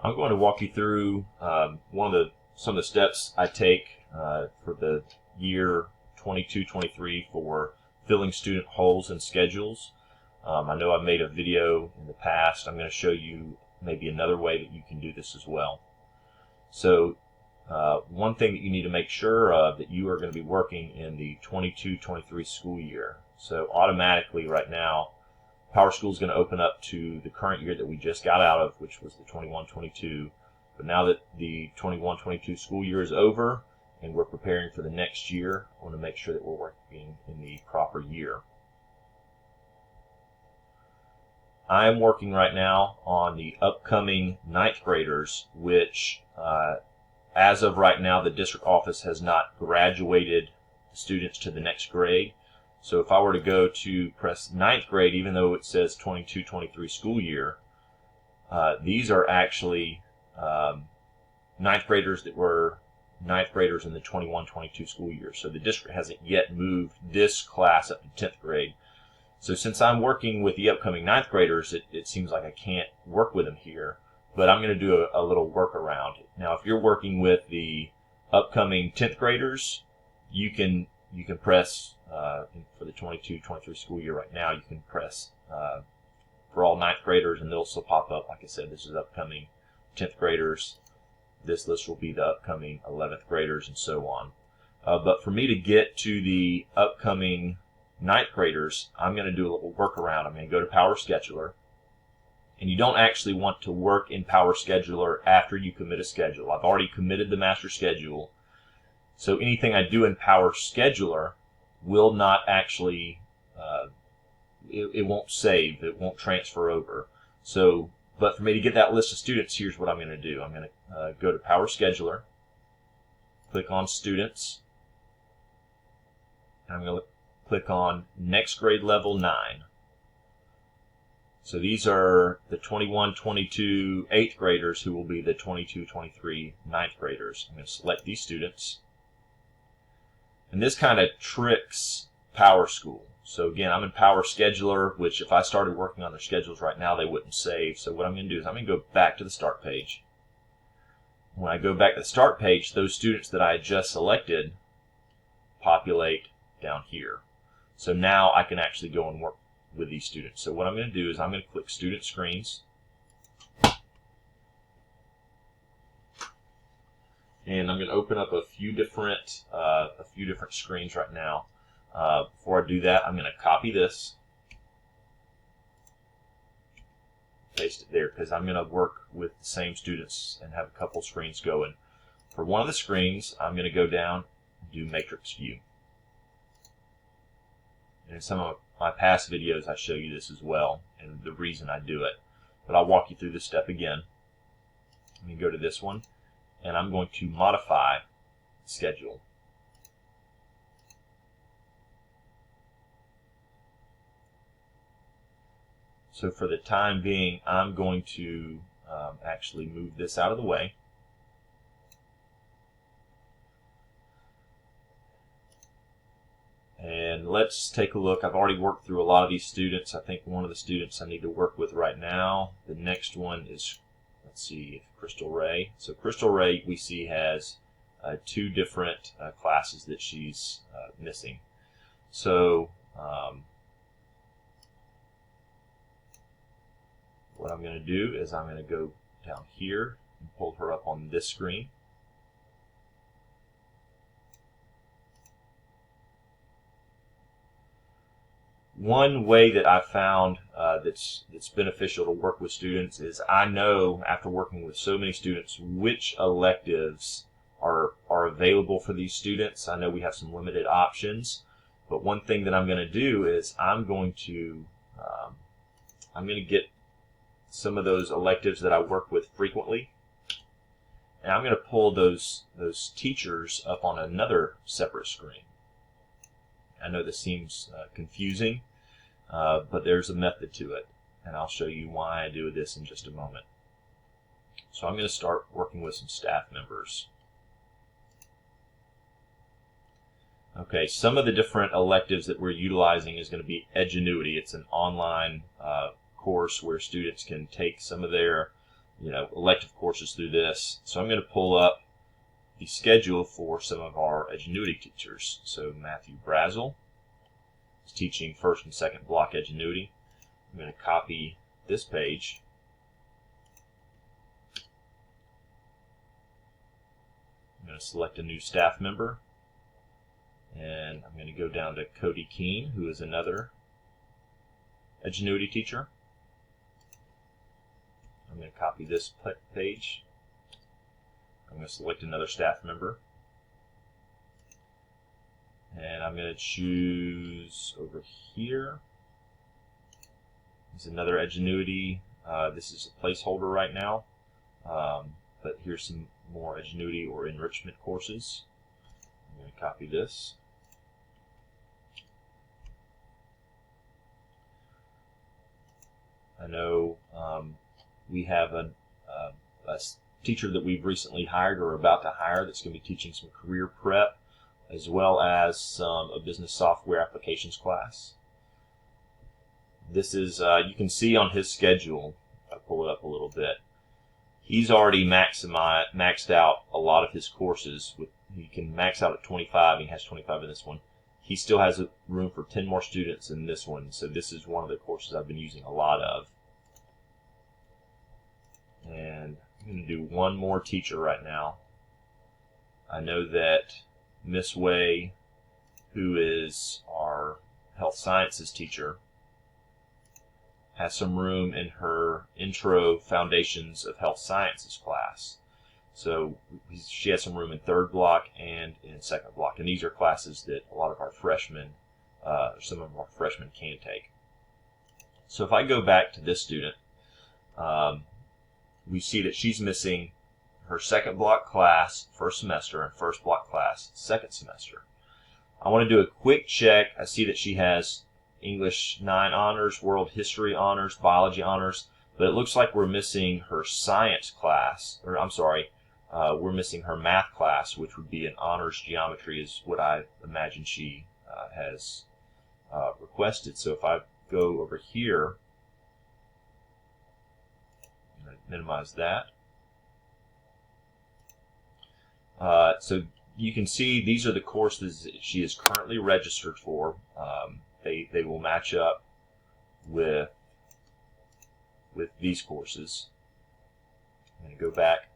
I'm going to walk you through some of the steps I take for the year 22-23 for filling student holes and schedules. I know I've made a video in the past. I'm going to show you maybe another way that you can do this as well. So one thing that you need to make sure of that you are going to be working in the 22-23 school year. So automatically right now, PowerSchool is going to open up to the current year that we just got out of, which was the 21-22. But now that the 21-22 school year is over and we're preparing for the next year, I want to make sure that we're working in the proper year. I am working right now on the upcoming 9th graders, which as of right now, the district office has not graduated students to the next grade. So if I were to go to press 9th grade, even though it says 22-23 school year, these are actually 9th graders that were 9th graders in the 21-22 school year. So the district hasn't yet moved this class up to 10th grade. So since I'm working with the upcoming 9th graders, it seems like I can't work with them here, but I'm going to do a little workaround. Now, if you're working with the upcoming 10th graders, you can press for the 22-23 school year right now, you can press for all 9th graders, and they'll still pop up. Like I said, this is upcoming 10th graders. This list will be the upcoming 11th graders, and so on. But for me to get to the upcoming 9th graders, I'm going to do a little workaround. I'm going to go to PowerScheduler, and you don't actually want to work in PowerScheduler after you commit a schedule. I've already committed the master schedule, so anything I do in PowerScheduler will not actually, it won't save, it won't transfer over. So, but for me to get that list of students, here's what I'm going to do. I'm going to go to PowerScheduler, click on Students, and I'm going to click on Next Grade Level 9. So these are the 21-22 8th graders who will be the 22-23 9th graders. I'm going to select these students. And this kind of tricks PowerSchool. So again, I'm in PowerScheduler, which if I started working on their schedules right now, they wouldn't save. So what I'm going to do is I'm going to go back to the start page. When I go back to the start page, those students that I just selected populate down here. So now I can actually go and work with these students. So what I'm going to do is I'm going to click Student Screens. And I'm going to open up a few different screens right now. Before I do that, I'm going to copy this, paste it there, because I'm going to work with the same students and have a couple screens going. For one of the screens, I'm going to go down and do Matrix View. And in some of my past videos, I show you this as well, and the reason I do it. But I'll walk you through this step again. Let me go to this one, and I'm going to modify the schedule. So for the time being, I'm going to actually move this out of the way. And let's take a look. I've already worked through a lot of these students. I think one of the students I need to work with right now, the next one is, let's see, Crystal Ray. So Crystal Ray, we see, has 2 different classes that she's missing. So what I'm going to do is I'm going to go down here and pull her up on this screen. One way that I found that's beneficial to work with students is I know, after working with so many students, which electives are available for these students. I know we have some limited options, but one thing that I'm going to do is I'm going to get some of those electives that I work with frequently, and I'm going to pull those teachers up on another separate screen. I know this seems confusing, but there's a method to it, and I'll show you why I do this in just a moment. So I'm going to start working with some staff members. Okay, some of the different electives that we're utilizing is going to be Edgenuity. It's an online course where students can take some of their elective courses through this. So I'm going to pull up the schedule for some of our Edgenuity teachers. So Matthew Brazel is teaching first and second block Edgenuity. I'm going to copy this page. I'm going to select a new staff member, and I'm going to go down to Cody Keene, who is another Edgenuity teacher. I'm going to copy this page. I'm going to select another staff member, and I'm going to choose over here. This is another Edgenuity. This is a placeholder right now, but here's some more Edgenuity or enrichment courses. I'm going to copy this. I know we have a teacher that we've recently hired or about to hire that's going to be teaching some career prep as well as a business software applications class. This is, you can see on his schedule, I'll pull it up a little bit, he's already maxed out a lot of his courses. He can max out at 25, he has 25 in this one. He still has room for 10 more students in this one, so this is one of the courses I've been using a lot of. And I'm going to do one more teacher right now. I know that Miss Way, who is our health sciences teacher, has some room in her Intro Foundations of Health Sciences class. So she has some room in third block and in second block. And these are classes that a lot of our freshmen, some of our freshmen can take. So if I go back to this student, we see that she's missing her second block class first semester and first block class second semester. I want to do a quick check. I see that she has English 9 honors, World History honors, Biology honors, but it looks like we're missing her science class, or I'm sorry, we're missing her math class, which would be an honors geometry is what I imagine she has requested. So if I go over here, I'm going to minimize that. So you can see these are the courses that she is currently registered for. They will match up with these courses. I'm going to go back.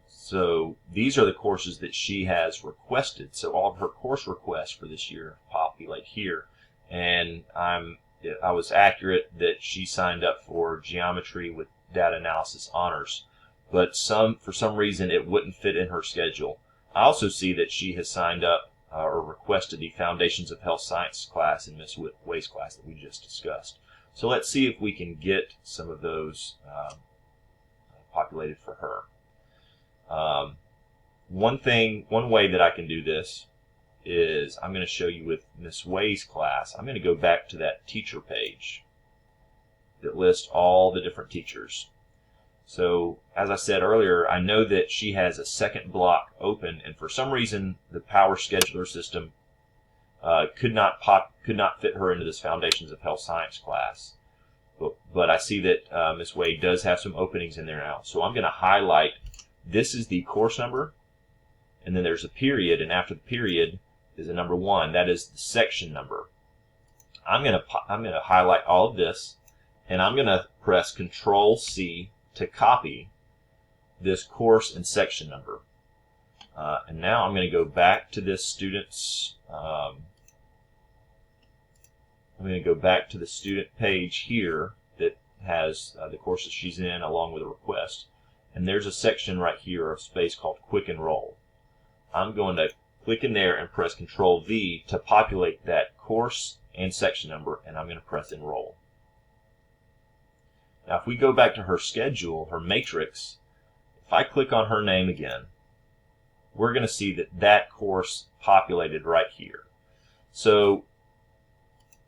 So these are the courses that she has requested. So all of her course requests for this year populate here. And I was accurate that she signed up for geometry with data analysis honors. But for some reason it wouldn't fit in her schedule. I also see that she has signed up or requested the Foundations of Health Science class in Ms. Way's class that we just discussed. So let's see if we can get some of those populated for her. One way that I can do this is I'm going to show you with Ms. Way's class. I'm going to go back to that teacher page that lists all the different teachers. So, as I said earlier, I know that she has a second block open, and for some reason, the PowerScheduler system could not fit her into this Foundations of Health Science class. But I see that Ms. Wade does have some openings in there now. So I'm going to highlight, this is the course number, and then there's a period, and after the period is a number 1. That is the section number. I'm going to highlight all of this, and I'm going to press Control-C to copy this course and section number. And now I'm going to go back to this student's, I'm going to go back to the student page here that has the courses she's in along with a request. And there's a section right here, a space called Quick Enroll. I'm going to click in there and press Control-V to populate that course and section number, and I'm going to press Enroll. Now, if we go back to her schedule, her matrix, if I click on her name again, we're going to see that course populated right here. So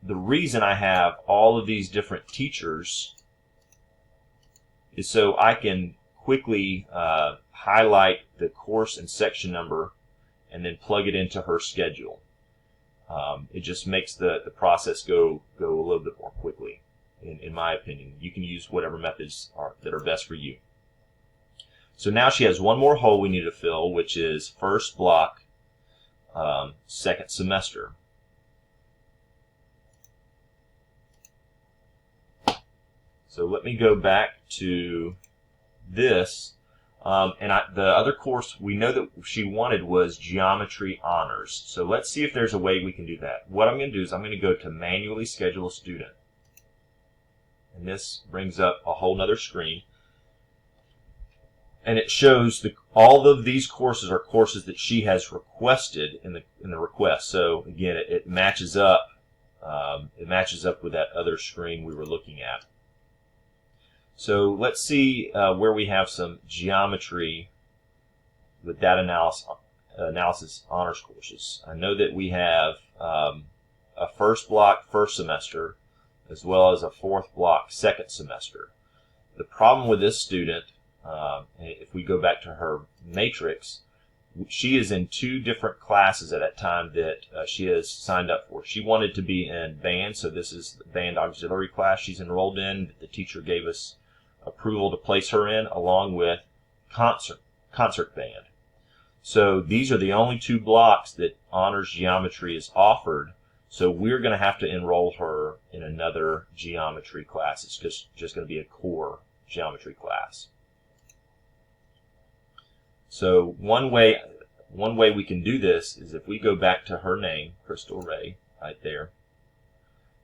the reason I have all of these different teachers is so I can quickly highlight the course and section number and then plug it into her schedule. It just makes the process go a little bit more quickly. in my opinion. You can use whatever methods that are best for you. So now she has one more hole we need to fill, which is first block, second semester. So let me go back to this. The other course we know that she wanted was Geometry Honors. So let's see if there's a way we can do that. What I'm going to do is I'm going to go to Manually Schedule a Student. And this brings up a whole nother screen. And it shows all of these courses are courses that she has requested in the request. So again, it matches up. It matches up with that other screen we were looking at. So let's see where we have some geometry with data analysis honors courses. I know that we have a first block first semester as well as a fourth block second semester. The problem with this student, if we go back to her matrix, she is in two different classes at that time that she has signed up for. She wanted to be in band, so this is the band auxiliary class she's enrolled in. The teacher gave us approval to place her in, along with concert band. So these are the only two blocks that honors geometry is offered. So we're going to have to enroll her in another geometry class. It's just going to be a core geometry class. So one way we can do this is if we go back to her name, Crystal Ray, right there.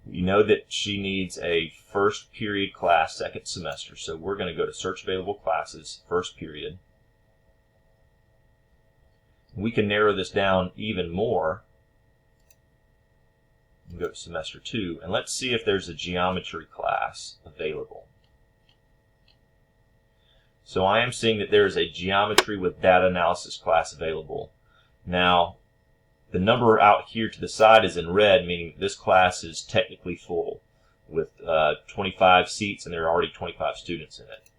We know that she needs a first period class, second semester. So we're going to go to Search Available Classes, first period. We can narrow this down even more. And go to semester 2, and let's see if there's a geometry class available. So I am seeing that there is a geometry with data analysis class available. Now, the number out here to the side is in red, meaning this class is technically full with 25 seats, and there are already 25 students in it.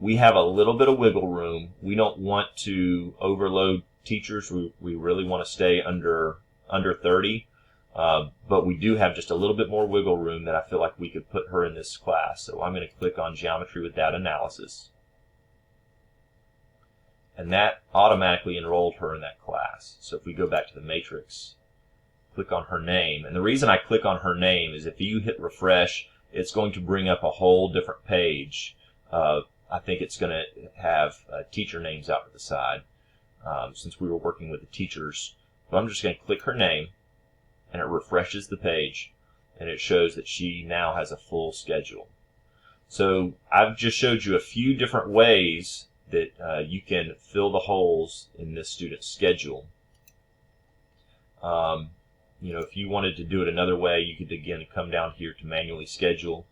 We have a little bit of wiggle room. We don't want to overload teachers. We really want to stay under 30. But we do have just a little bit more wiggle room that I feel like we could put her in this class. So I'm going to click on Geometry with Data Analysis. And that automatically enrolled her in that class. So if we go back to the matrix, click on her name. And the reason I click on her name is if you hit refresh, it's going to bring up a whole different page. I think it's going to have teacher names out to the side since we were working with the teachers. But I'm just going to click her name, and it refreshes the page, and it shows that she now has a full schedule. So I've just showed you a few different ways that you can fill the holes in this student's schedule. If you wanted to do it another way, you could again come down here to manually schedule,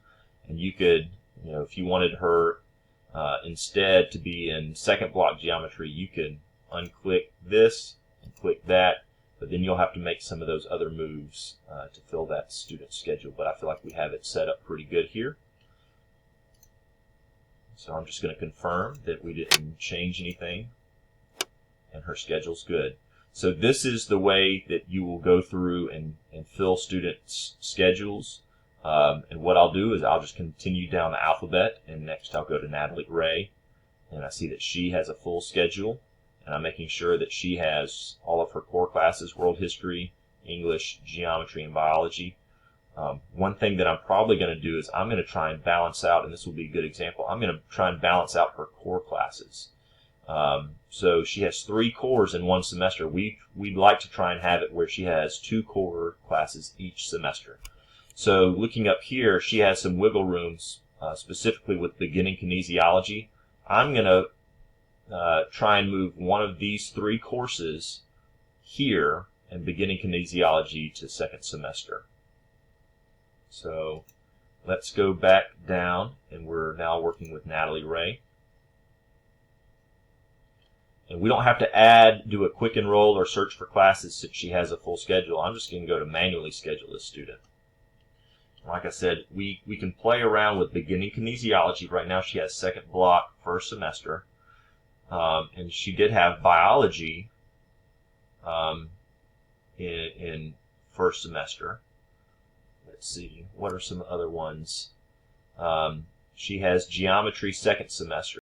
and you could, if you wanted her instead to be in second block geometry, you could unclick this and click that. But then you'll have to make some of those other moves to fill that student schedule. But I feel like we have it set up pretty good here. So I'm just going to confirm that we didn't change anything, and her schedule's good. So this is the way that you will go through and fill students' schedules. And what I'll do is I'll just continue down the alphabet, and next I'll go to Natalie Ray, and I see that she has a full schedule. And I'm making sure that she has all of her core classes, world history, English, geometry, and biology. One thing that I'm probably going to do is I'm going to try and balance out, and this will be a good example, I'm going to try and balance out her core classes. So she has 3 cores in one semester. We'd like to try and have it where she has 2 core classes each semester. So looking up here, she has some wiggle rooms, specifically with beginning kinesiology. I'm going to try and move one of these 3 courses here and beginning kinesiology to second semester. So let's go back down, and we're now working with Natalie Ray. And we don't have to do a quick enroll or search for classes since she has a full schedule. I'm just going to go to manually schedule this student. Like I said, we can play around with beginning kinesiology. Right now she has second block, first semester. And she did have biology in first semester. Let's see, what are some other ones? She has geometry second semester.